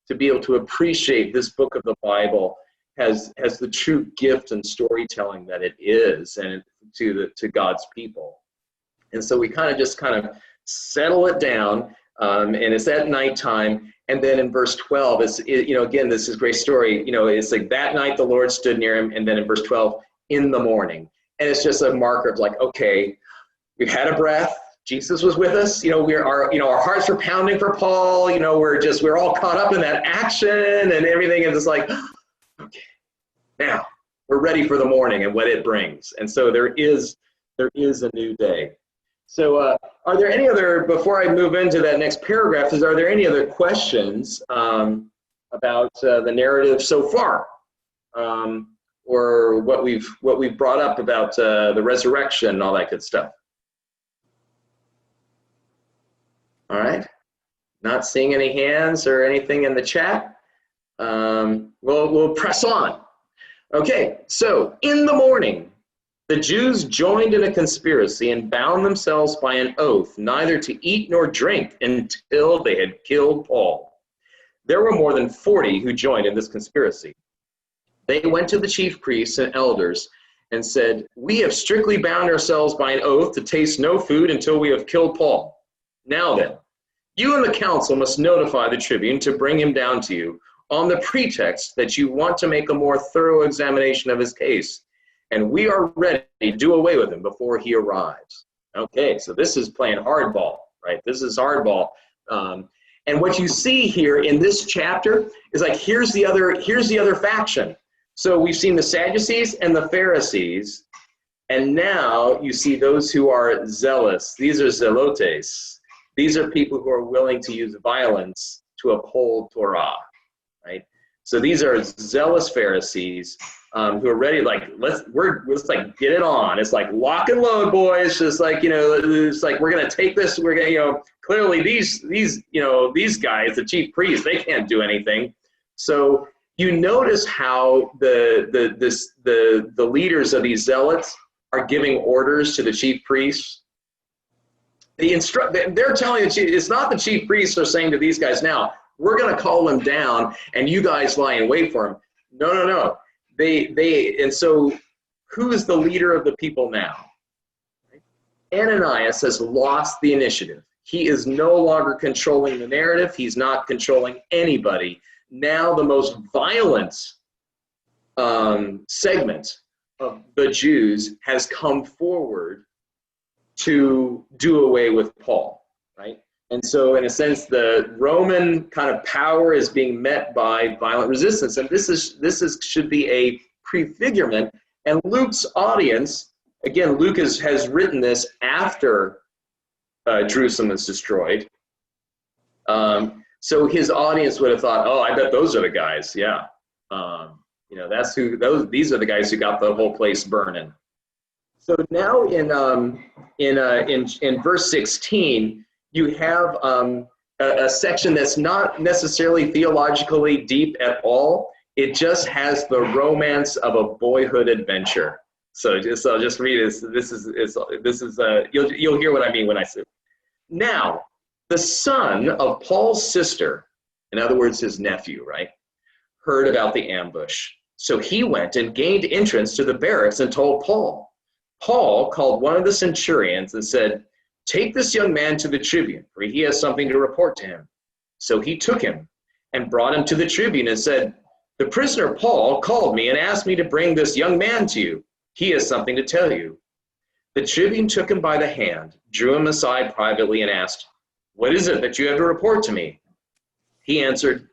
Speaker 1: to be able to appreciate this book of the Bible has the true gift and storytelling that it is, and to God's people. And so we kind of settle it down, and it's at nighttime. And then in verse 12, you know, again, this is a great story. You know, it's like that night the Lord stood near him, and then in verse 12, in the morning. And it's just a marker of like, okay, we've had a breath. Jesus was with us. You know, our hearts were pounding for Paul. You know, we're all caught up in that action and everything. And it's like, okay, now we're ready for the morning and what it brings. And so there is a new day. So are there any other, before I move into that next paragraph, are there any other questions about the narrative so far? Or what we've brought up about the resurrection and all that good stuff? All right. Not seeing any hands or anything in the chat. We'll press on. Okay, so in the morning, the Jews joined in a conspiracy and bound themselves by an oath neither to eat nor drink until they had killed Paul. There were more than 40 who joined in this conspiracy. They went to the chief priests and elders and said, "We have strictly bound ourselves by an oath to taste no food until we have killed Paul. Now then, you and the council must notify the tribune to bring him down to you on the pretext that you want to make a more thorough examination of his case, and we are ready to do away with him before he arrives." Okay, so this is playing hardball, right? This is hardball. And what you see here in this chapter is like, here's the other faction. So we've seen the Sadducees and the Pharisees, and now you see those who are zealous. These are zelotes. These are people who are willing to use violence to uphold Torah, right? So these are zealous Pharisees who are ready, like, let's like get it on. It's like lock and load, boys. Just like, it's like, we're gonna take this. We're gonna, clearly these guys, the chief priests, they can't do anything. So you notice how the leaders of these zealots are giving orders to the chief priests. They're telling it's not the chief priests are saying to these guys, now we're going to call them down and you guys lie in wait for them. No. And so who is the leader of the people now? Ananias has lost the initiative. He is no longer controlling the narrative. He's not controlling anybody. Now the most violent segment of the Jews has come forward to do away with Paul, right? And so in a sense, the Roman kind of power is being met by violent resistance. And this should be a prefigurement. And Luke's audience, again, Luke has written this after Jerusalem is destroyed. So his audience would have thought, oh, I bet those are the guys. Yeah. These are the guys who got the whole place burning. So now in verse 16, you have a section that's not necessarily theologically deep at all. It just has the romance of a boyhood adventure. So I'll just read this. This is you'll hear what I mean when I say. Now, the son of Paul's sister, in other words, his nephew, right, heard about the ambush. So he went and gained entrance to the barracks and told Paul. Paul called one of the centurions and said, "Take this young man to the tribune, for he has something to report to him." So he took him and brought him to the tribune and said, "The prisoner Paul called me and asked me to bring this young man to you. He has something to tell you." The tribune took him by the hand, drew him aside privately, and asked, "What is it that you have to report to me?" He answered,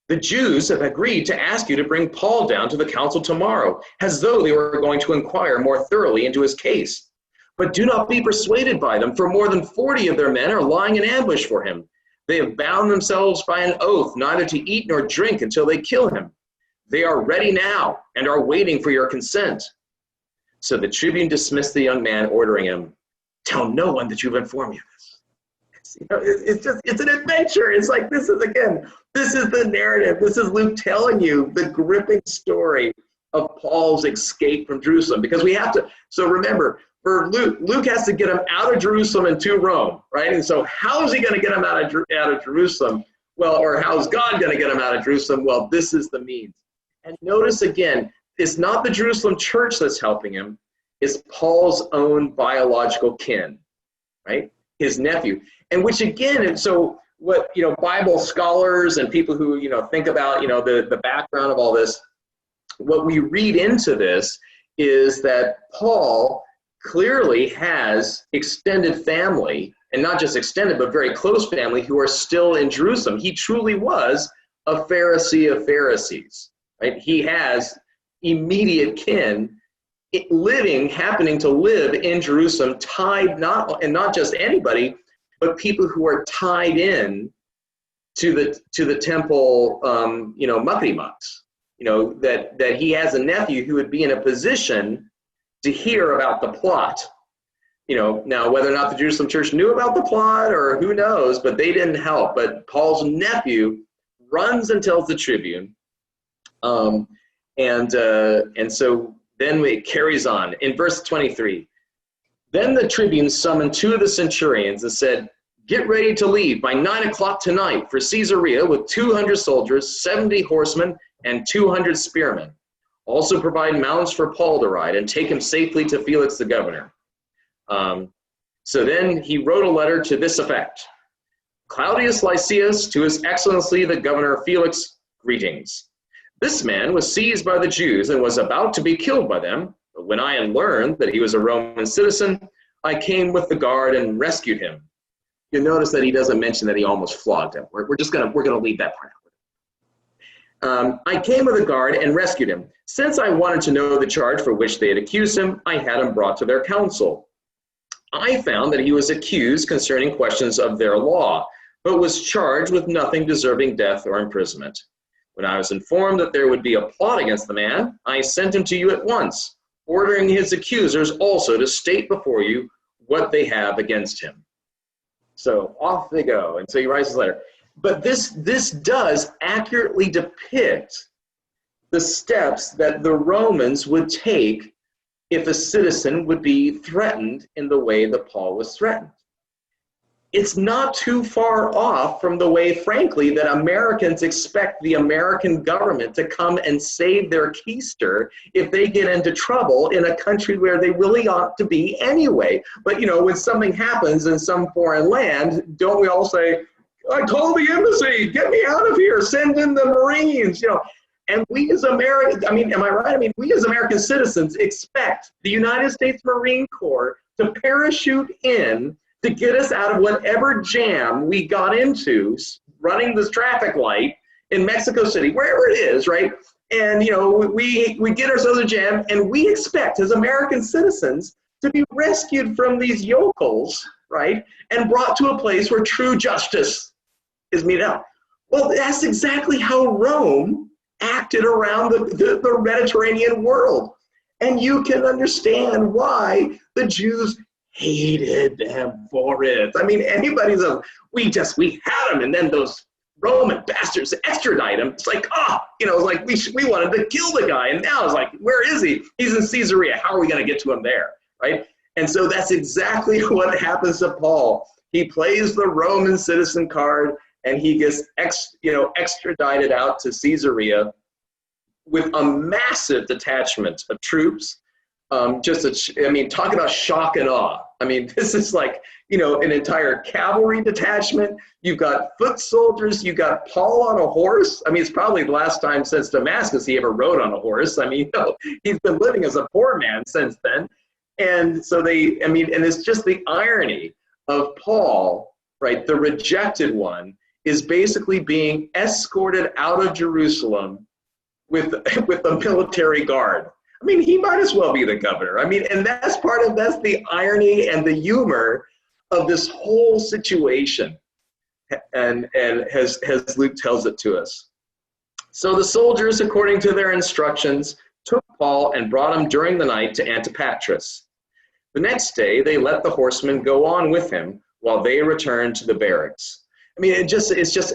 Speaker 1: "The Jews have agreed to ask you to bring Paul down to the council tomorrow, as though they were going to inquire more thoroughly into his case. But do not be persuaded by them, for more than 40 of their men are lying in ambush for him. They have bound themselves by an oath neither to eat nor drink until they kill him. They are ready now and are waiting for your consent." So the tribune dismissed the young man, ordering him, "Tell no one that you've informed me of this." It's an adventure. It's like, this is the narrative. This is Luke telling you the gripping story of Paul's escape from Jerusalem. Because so remember, for Luke has to get him out of Jerusalem and to Rome, right? And so how is he going to get him out of Jerusalem? Well, or how is God going to get him out of Jerusalem? Well, this is the means. And notice again, it's not the Jerusalem church that's helping him. It's Paul's own biological kin, right? His nephew. And which again, so what, Bible scholars and people who, think about, the background of all this, what we read into this is that Paul clearly has extended family, and not just extended, but very close family who are still in Jerusalem. He truly was a Pharisee of Pharisees, right? He has immediate kin happening to live in Jerusalem, tied not just anybody, but people who are tied in to the temple, makrimaks. That he has a nephew who would be in a position to hear about the plot. now whether or not the Jerusalem church knew about the plot or who knows, but they didn't help. But Paul's nephew runs and tells the tribune. And so then it carries on. In verse 23, then the tribune summoned 2 of the centurions and said, "Get ready to leave by 9 o'clock tonight for Caesarea with 200 soldiers, 70 horsemen, and 200 spearmen. Also provide mounts for Paul to ride and take him safely to Felix the governor." So then he wrote a letter to this effect: "Claudius Lysias, to his excellency the governor Felix, greetings. This man was seized by the Jews and was about to be killed by them. But when I had learned that he was a Roman citizen, I came with the guard and rescued him." You'll notice that he doesn't mention that he almost flogged him. We're gonna leave that part out. "I came with a guard and rescued him. Since I wanted to know the charge for which they had accused him, I had him brought to their council. I found that he was accused concerning questions of their law, but was charged with nothing deserving death or imprisonment. When I was informed that there would be a plot against the man, I sent him to you at once, ordering his accusers also to state before you what they have against him." So off they go. And so he writes his letter. But this does accurately depict the steps that the Romans would take if a citizen would be threatened in the way that Paul was threatened. It's not too far off from the way, frankly, that Americans expect the American government to come and save their keister if they get into trouble in a country where they really ought to be anyway. But, when something happens in some foreign land, don't we all say, "I call the embassy, get me out of here, send in the Marines," And we as Americans, am I right? We as American citizens expect the United States Marine Corps to parachute in to get us out of whatever jam we got into running this traffic light in Mexico City, wherever it is, right? And, we get ourselves a jam, and we expect as American citizens to be rescued from these yokels, right? And brought to a place where true justice is meted out. Well, that's exactly how Rome acted around the Mediterranean world. And you can understand why the Jews hated them for it. Anybody's we had them, and then those Roman bastards extradite him. It's like, we wanted to kill the guy, and now it's like, where is he? He's in Caesarea. How are we going to get to him there, right? And so that's exactly what happens to Paul. He plays the Roman citizen card, and he gets extradited out to Caesarea with a massive detachment of troops. Talk about shock and awe. This is like, an entire cavalry detachment. You've got foot soldiers. You got Paul on a horse. It's probably the last time since Damascus he ever rode on a horse. He's been living as a poor man since then. And so and it's just the irony of Paul, right? The rejected one is basically being escorted out of Jerusalem with a military guard. He might as well be the governor. And that's the irony and the humor of this whole situation. And as Luke tells it to us. So the soldiers, according to their instructions, took Paul and brought him during the night to Antipatris. The next day, they let the horsemen go on with him while they returned to the barracks. It's just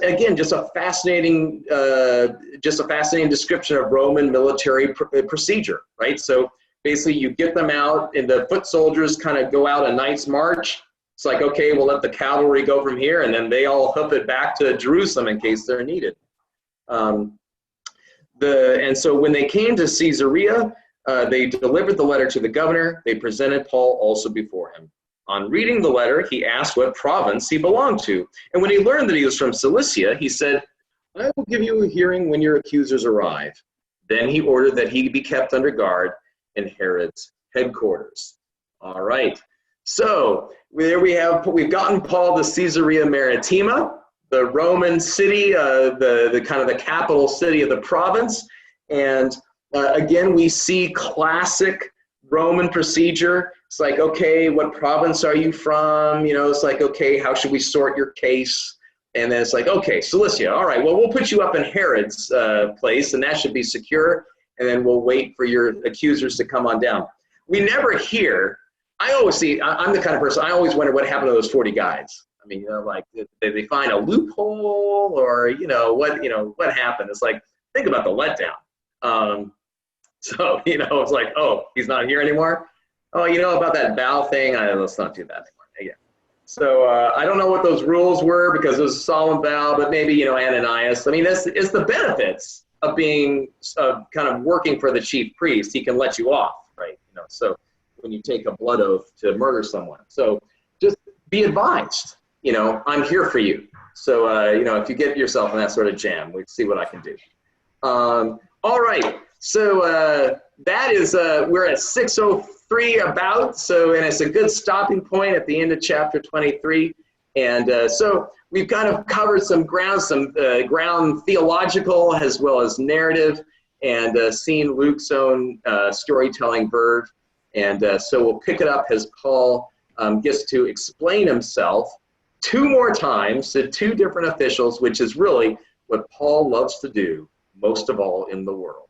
Speaker 1: a fascinating description of Roman military procedure, right? So basically you get them out, and the foot soldiers kind of go out a night's march. It's like, okay, we'll let the cavalry go from here, and then they all hoof it back to Jerusalem in case they're needed. And so when they came to Caesarea, they delivered the letter to the governor. They presented Paul also before him. On reading the letter, he asked what province he belonged to. And when he learned that he was from Cilicia, he said, "I will give you a hearing when your accusers arrive." Then he ordered that he be kept under guard in Herod's headquarters. All right. So there we've gotten Paul to Caesarea Maritima, the Roman city, the kind of the capital city of the province. And again, we see classic Roman procedure. It's like, okay, what province are you from? It's like, okay, how should we sort your case? And then it's like, okay, Cilicia. All right, well, we'll put you up in Herod's place, and that should be secure. And then we'll wait for your accusers to come on down. We never hear, I always see, I'm the kind of person, I always wonder what happened to those 40 guys. I mean, like, did they find a loophole, or, what happened? It's like, think about the letdown. So, it's like, oh, he's not here anymore. Oh, about that vow thing, let's not do that anymore. Yeah. So I don't know what those rules were, because it was a solemn vow, but maybe, Ananias. I mean, it's the benefits of being kind of working for the chief priest. He can let you off, right? So when you take a blood oath to murder someone. So just be advised, I'm here for you. So, if you get yourself in that sort of jam, we'll see what I can do. All right. So that is, we're at 6:03 about, and it's a good stopping point at the end of chapter 23. And so we've kind of covered some ground theological as well as narrative, and seen Luke's own storytelling verve. And so we'll pick it up as Paul gets to explain himself 2 more times to 2 different officials, which is really what Paul loves to do most of all in the world.